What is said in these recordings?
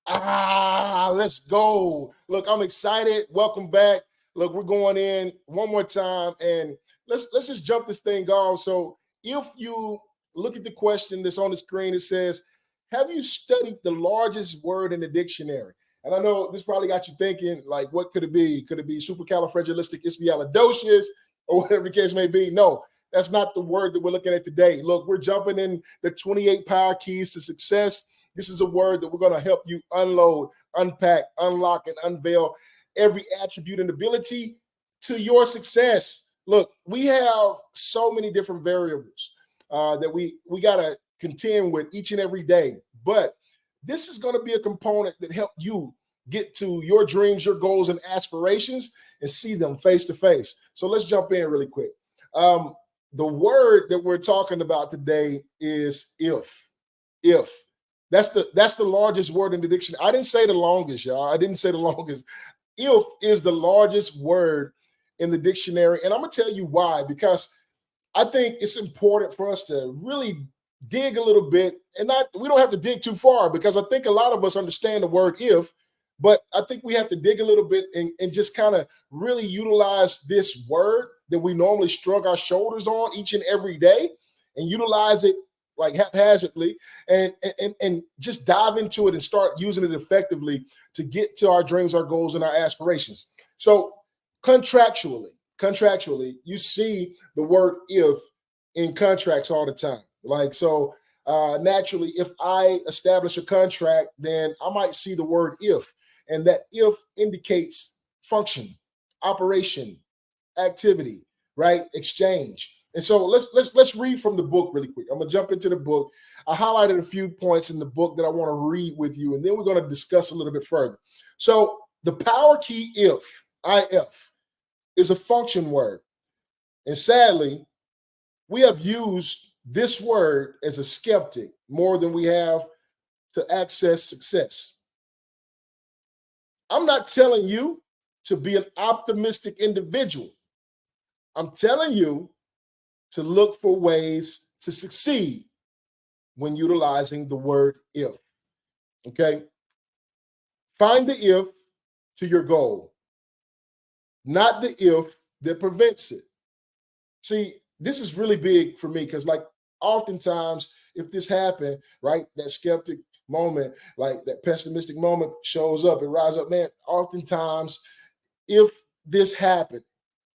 Let's go. Look, I'm excited. Welcome back. Look, we're going in one more time and let's just jump this thing off. So if you look at the question that's on the screen, it says, have you studied the largest word in the dictionary? And I know this probably got you thinking, like, what could it be? Could it be supercalifragilisticexpialidocious or whatever the case may be? No, that's not the word that we're looking at today. Look, we're jumping in the 28 power keys to success. This is a word that we're going to help you unload, unpack, unlock, and unveil every attribute and ability to your success. Look, we have so many different variables that we got to contend with each and every day. But this is going to be a component that help you get to your dreams, your goals, and aspirations and see them face to face. So let's jump in really quick. The word that we're talking about today is if. If. That's the largest word in the dictionary. I didn't say the longest, y'all. I didn't say the longest. If is the largest word in the dictionary. And I'm going to tell you why, because I think it's important for us to really dig a little bit and not, we don't have to dig too far because I think a lot of us understand the word if, but I think we have to dig a little bit and just kind of really utilize this word that we normally shrug our shoulders on each and every day and utilize it like haphazardly and just dive into it and start using it effectively to get to our dreams, our goals, and our aspirations. So contractually, you see the word if in contracts all the time. Like so, naturally, if I establish a contract, then I might see the word if, and that if indicates function, operation, activity, right? Exchange. And so let's read from the book really quick. I'm gonna jump into the book. I highlighted a few points in the book that I want to read with you, and then we're going to discuss a little bit further. So the power key if is a function word, and sadly, we have used this word as a skeptic more than we have to access success. I'm not telling you to be an optimistic individual. I'm telling you to look for ways to succeed when utilizing the word if. Okay? Find the if to your goal, not the if that prevents it. See, this is really big for me because, like, oftentimes, if this happened, right, that skeptic moment, like that pessimistic moment shows up and rises up, man, oftentimes, if this happened,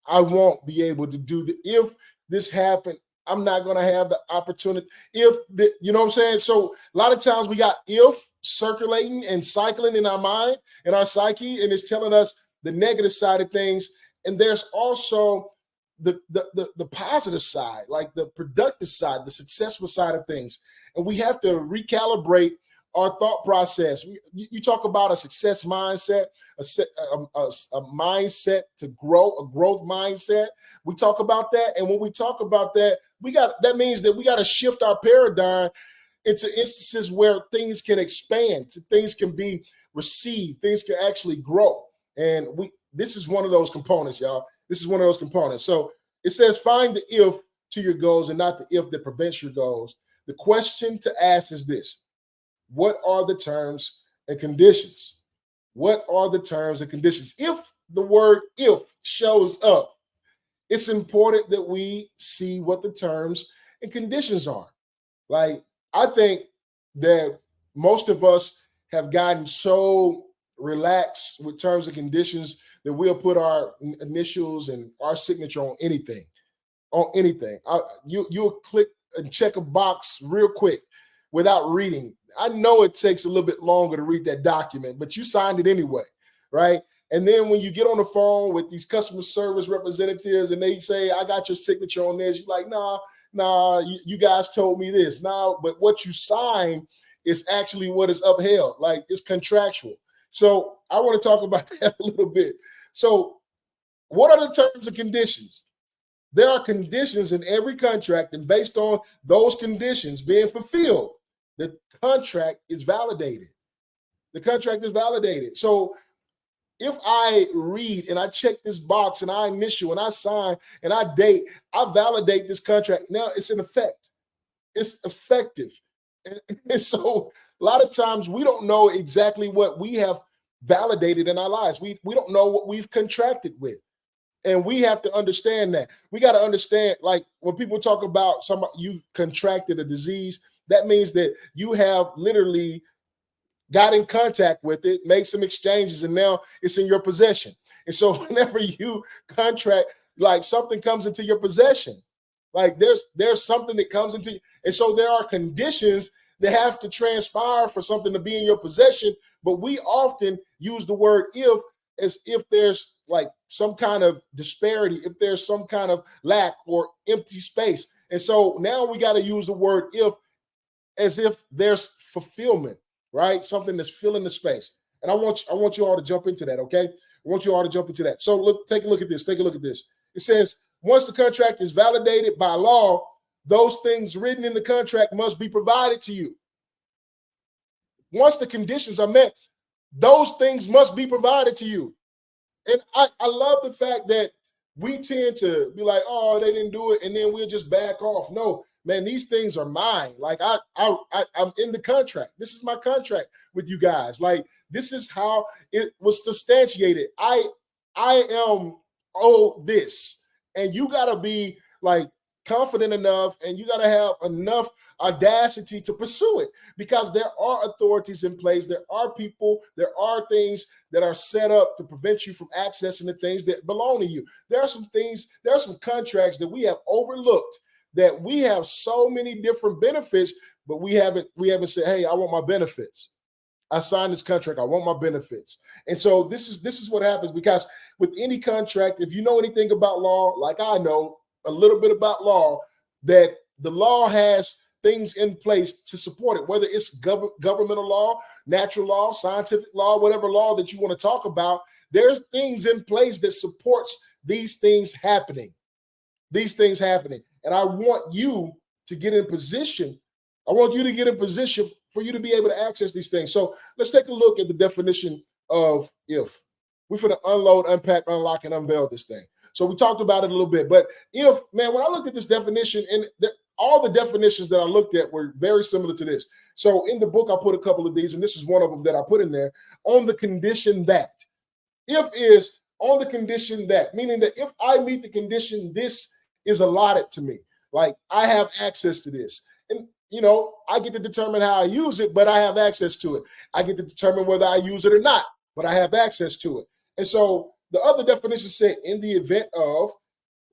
I won't be able to do the if this happened. I'm not going to have the opportunity. If the, you know what I'm saying? So a lot of times we got if circulating and cycling in our mind and our psyche, and it's telling us the negative side of things. And there's also the positive side, like the productive side, the successful side of things. And we have to recalibrate our thought process. You talk about a success mindset, a mindset to grow, a growth mindset. We talk about that, and when we talk about that, that means that we got to shift our paradigm into instances where things can expand, things can be received, things can actually grow. And this is one of those components, y'all. This is one of those components. So it says find the if to your goals and not the if that prevents your goals. The question to ask is this: what are the terms and conditions? What are the terms and conditions? If the word if shows up, it's important that we see what the terms and conditions are. Like, I think that most of us have gotten so relaxed with terms and conditions that we'll put our initials and our signature on anything. On anything. You'll click and check a box real quick without reading. I know it takes a little bit longer to read that document, but you signed it anyway, right? And then when you get on the phone with these customer service representatives and they say, I got your signature on this, you're like, nah, you guys told me this. Nah, but what you sign is actually what is upheld. Like, it's contractual. So I want to talk about that a little bit. So what are the terms and conditions? There are conditions in every contract, and based on those conditions being fulfilled, the contract is validated. The contract is validated. So if I read and I check this box and I initial and I sign and I date, I validate this contract. Now it's in effect. It's effective. And so a lot of times we don't know exactly what we have validated in our lives. We don't know what we've contracted with. And we have to understand that. We got to understand, like when people talk about somebody you've contracted a disease, that means that you have literally got in contact with it, made some exchanges, and now it's in your possession. And so whenever you contract, like something comes into your possession, like there's something that comes into you. And so there are conditions that have to transpire for something to be in your possession. But we often use the word if as if there's like some kind of disparity, if there's some kind of lack or empty space. And so now we got to use the word if as if there's fulfillment, right? Something that's filling the space. And I want you all to jump into that, okay? I want you all to jump into that. So look, take a look at this. Take a look at this. It says, once the contract is validated by law, those things written in the contract must be provided to you. Once the conditions are met, those things must be provided to you. And I love the fact that we tend to be like, oh, they didn't do it, and then we'll just back off. No, man, these things are mine. Like I'm in the contract. This is my contract with you guys. Like this is how it was substantiated. I am owed this, and you gotta be like confident enough, and you gotta have enough audacity to pursue it because there are authorities in place. There are people. There are things that are set up to prevent you from accessing the things that belong to you. There are some things. There are some contracts that we have overlooked that we have so many different benefits, but we haven't said, hey, I want my benefits. I signed this contract. I want my benefits. And so this is what happens because with any contract, if you know anything about law, like I know a little bit about law, that the law has things in place to support it, whether it's governmental law, natural law, scientific law, whatever law that you want to talk about, there's things in place that supports these things happening. These things happening. And I want you to get in position. I want you to get in position for you to be able to access these things. So let's take a look at the definition of if. We're going to unload, unpack, unlock, and unveil this thing. So we talked about it a little bit. But if, man, when I looked at this definition, and all the definitions that I looked at were very similar to this. So in the book, I put a couple of these, and this is one of them that I put in there, on the condition that. If is on the condition that, meaning that if I meet the condition, this is allotted to me. Like I have access to this. And, you know, I get to determine how I use it, but I have access to it. I get to determine whether I use it or not, but I have access to it. And so the other definition said in the event of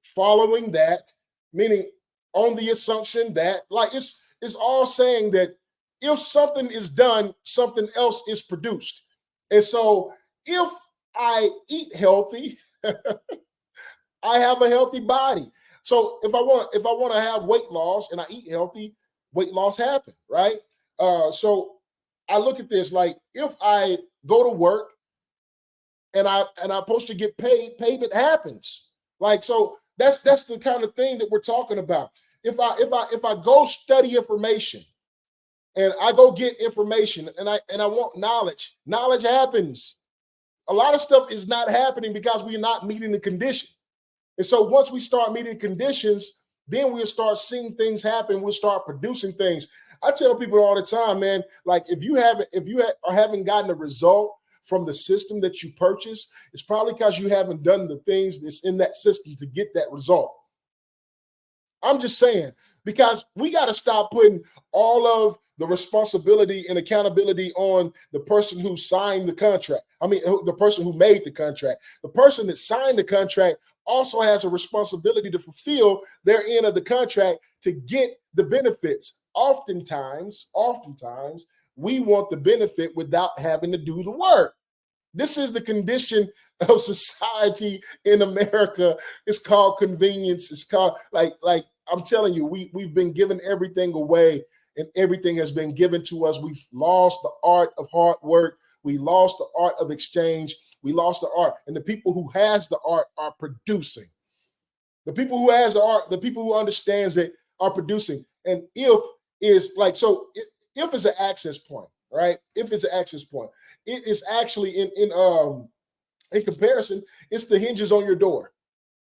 following that, meaning on the assumption that, like it's all saying that if something is done, something else is produced. And so if I eat healthy, I have a healthy body. So if I want to have weight loss and I eat healthy, weight loss happen, right? So I look at this like if I go to work and I'm supposed to get paid, payment happens. Like so that's the kind of thing that we're talking about. If I go study information and I go get information and I want knowledge happens. A lot of stuff is not happening because we're not meeting the condition. And so once we start meeting conditions, then we'll start seeing things happen. We'll start producing things. I tell people all the time, man, like if you haven't gotten a result from the system that you purchased, it's probably because you haven't done the things that's in that system to get that result. I'm just saying, because we got to stop putting all of the responsibility and accountability on the person who signed the contract. I mean, the person who made the contract. The person that signed the contract also has a responsibility to fulfill their end of the contract to get the benefits. Oftentimes, we want the benefit without having to do the work. This is the condition of society in America. It's called convenience. It's called like I'm telling you, we've been given everything away and everything has been given to us. We've lost the art of hard work. We lost the art of exchange. We lost the art. And the people who has the art are producing. The people who has the art, the people who understands it are producing. And if is like, so if it's an access point, right? If it's an access point, it is actually in comparison, it's the hinges on your door,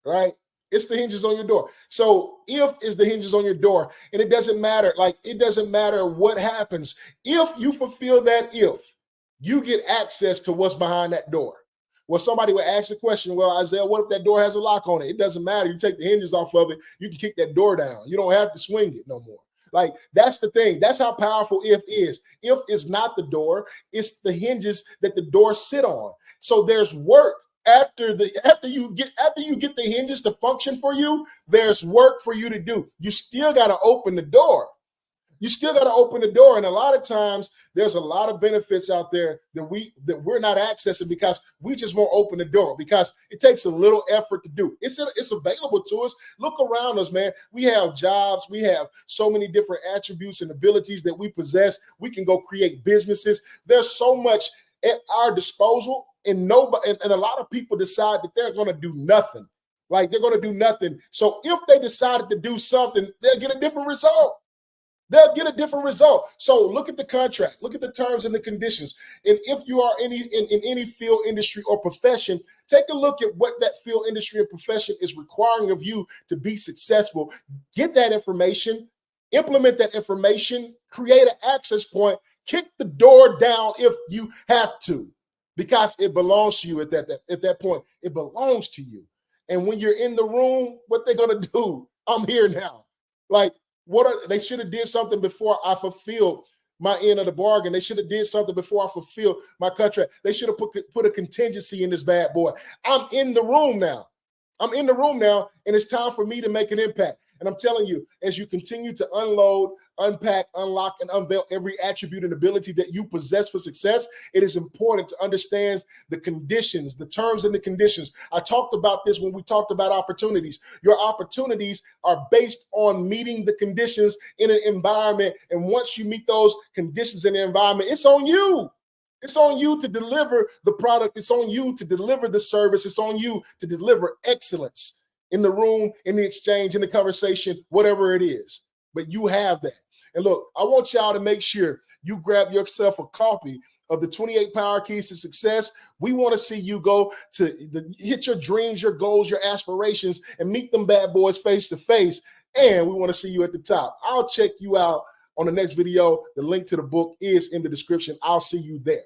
right? It's the hinges on your door. So if is the hinges on your door, and it doesn't matter, like it doesn't matter what happens. If you fulfill that, if you get access to what's behind that door. Well, somebody would ask the question, well, Isaiah, what if that door has a lock on it? It doesn't matter. You take the hinges off of it, you can kick that door down. You don't have to swing it no more. Like that's the thing. That's how powerful if is. If is not the door, it's the hinges that the door sit on. So there's work after you get the hinges to function for you. There's work for you to do. You still got to open the door. You still got to open the door. And a lot of times there's a lot of benefits out there that we're not accessing because we just won't open the door, because it takes a little effort to do. It's available to us. Look around us, man. We have jobs. We have so many different attributes and abilities that we possess. We can go create businesses. There's so much at our disposal, and a lot of people decide that they're going to do nothing. Like they're going to do nothing. So if they decided to do something, they'll get a different result. They'll get a different result. So look at the contract, look at the terms and the conditions. And if you are in any field, industry, or profession, take a look at what that field, industry, and profession is requiring of you to be successful. Get that information, implement that information, create an access point, kick the door down if you have to, because it belongs to you at that point. It belongs to you. And when you're in the room, what they're going to do, I'm here now. Like, they should have did something before I fulfilled my end of the bargain. They should have did something before I fulfilled my contract. They should have put a contingency in this bad boy. I'm in the room now. I'm in the room now, and it's time for me to make an impact. And I'm telling you, as you continue to unload, unpack, unlock, and unveil every attribute and ability that you possess for success, it is important to understand the conditions, the terms and the conditions. I talked about this when we talked about opportunities. Your opportunities are based on meeting the conditions in an environment. And once you meet those conditions in the environment, it's on you. It's on you to deliver the product. It's on you to deliver the service. It's on you to deliver excellence in the room, in the exchange, in the conversation, whatever it is. But you have that. And look, I want y'all to make sure you grab yourself a copy of the 28 Power Keys to Success. We want to see you go to hit your dreams, your goals, your aspirations, and meet them bad boys face to face. And we want to see you at the top. I'll check you out on the next video. The link to the book is in the description. I'll see you there.